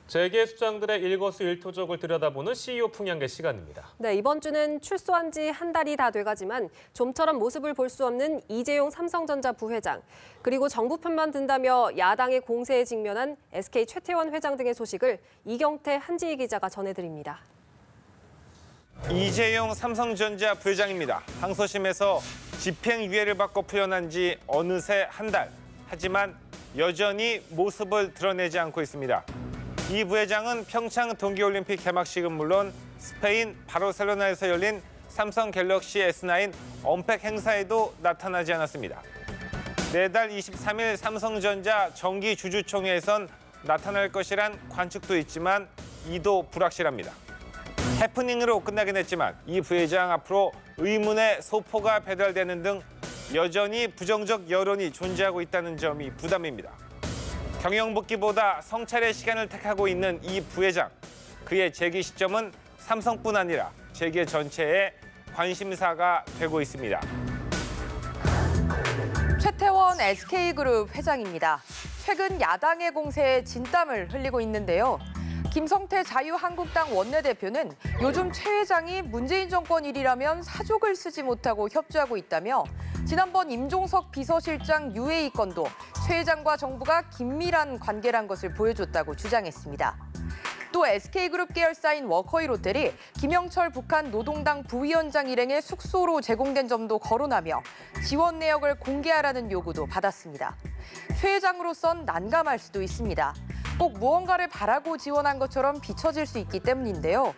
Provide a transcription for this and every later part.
재계 수장들의 일거수일투족을 들여다보는 CEO 풍향계 시간입니다. 네, 이번 주는 출소한 지 한 달이 다 돼가지만 좀처럼 모습을 볼 수 없는 이재용 삼성전자 부회장, 그리고 정부 편만 든다며 야당의 공세에 직면한 SK 최태원 회장 등의 소식을 이경태 한지희 기자가 전해드립니다. 이재용 삼성전자 부회장입니다. 항소심에서 집행유예를 받고 풀려난 지 어느새 한 달. 하지만 여전히 모습을 드러내지 않고 있습니다. 이 부회장은 평창 동계올림픽 개막식은 물론 스페인 바르셀로나에서 열린 삼성 갤럭시 S9 언팩 행사에도 나타나지 않았습니다. 내달 23일 삼성전자 정기주주총회에선 나타날 것이란 관측도 있지만 이도 불확실합니다. 해프닝으로 끝나긴 했지만 이 부회장 앞으로 의문의 소포가 배달되는 등 여전히 부정적 여론이 존재하고 있다는 점이 부담입니다. 경영복귀보다 성찰의 시간을 택하고 있는 이 부회장. 그의 재기 시점은 삼성뿐 아니라 재계 전체의 관심사가 되고 있습니다. 최태원 SK그룹 회장입니다. 최근 야당의 공세에 진땀을 흘리고 있는데요. 김성태 자유한국당 원내대표는 요즘 최 회장이 문재인 정권 일이라면 사족을 쓰지 못하고 협조하고 있다며 지난번 임종석 비서실장 UAE 건도 최 회장과 정부가 긴밀한 관계란 것을 보여줬다고 주장했습니다. 또 SK그룹 계열사인 워커이 롯데리 김영철 북한 노동당 부위원장 일행의 숙소로 제공된 점도 거론하며 지원 내역을 공개하라는 요구도 받았습니다. 최 회장으로선 난감할 수도 있습니다. 꼭 무언가를 바라고 지원한 것처럼 비춰질 수 있기 때문인데요.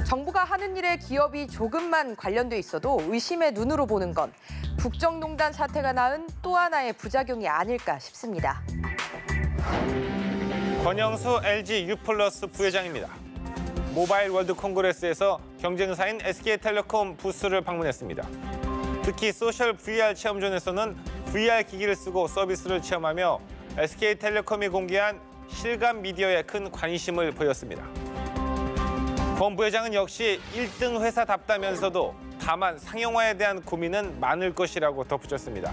정부가 하는 일에 기업이 조금만 관련돼 있어도 의심의 눈으로 보는 건 국정농단 사태가 낳은 또 하나의 부작용이 아닐까 싶습니다. 권영수 LG U+ 부회장입니다. 모바일 월드 콩그레스에서 경쟁사인 SK텔레콤 부스를 방문했습니다. 특히 소셜 VR 체험존에서는 VR 기기를 쓰고 서비스를 체험하며 SK텔레콤이 공개한 실감 미디어에 큰 관심을 보였습니다. 권 부회장은 역시 1등 회사답다면서도 다만 상용화에 대한 고민은 많을 것이라고 덧붙였습니다.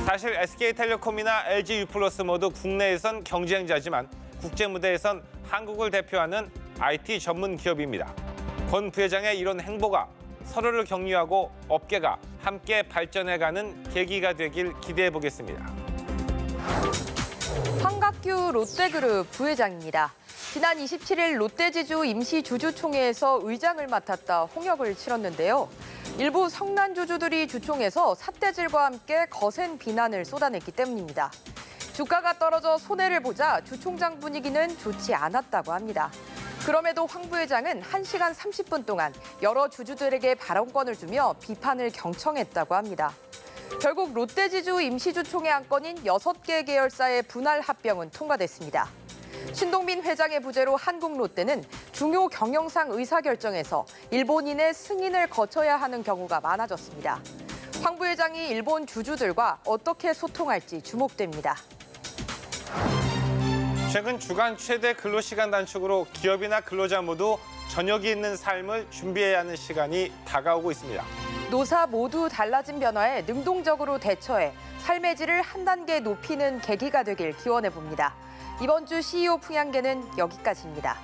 사실 SK텔레콤이나 LG U+ 모두 국내에선 경쟁자지만 국제 무대에선 한국을 대표하는 IT 전문 기업입니다. 권 부회장의 이런 행보가 서로를 격려하고 업계가 함께 발전해가는 계기가 되길 기대해 보겠습니다. 황갑규 롯데그룹 부회장입니다. 지난 27일 롯데지주 임시주주총회에서 의장을 맡았다 홍역을 치렀는데요. 일부 성난주주들이 주총에서 삿대질과 함께 거센 비난을 쏟아냈기 때문입니다. 주가가 떨어져 손해를 보자 주총장 분위기는 좋지 않았다고 합니다. 그럼에도 황 부회장은 1시간 30분 동안 여러 주주들에게 발언권을 주며 비판을 경청했다고 합니다. 결국 롯데지주 임시주총회 안건인 6개 계열사의 분할 합병은 통과됐습니다. 신동빈 회장의 부재로 한국롯데는 중요 경영상 의사결정에서 일본인의 승인을 거쳐야 하는 경우가 많아졌습니다. 황 부회장이 일본 주주들과 어떻게 소통할지 주목됩니다. 최근 주간 최대 근로시간 단축으로 기업이나 근로자 모두 저녁이 있는 삶을 준비해야 하는 시간이 다가오고 있습니다. 노사 모두 달라진 변화에 능동적으로 대처해 삶의 질을 한 단계 높이는 계기가 되길 기원해 봅니다. 이번 주 CEO 풍향계는 여기까지입니다.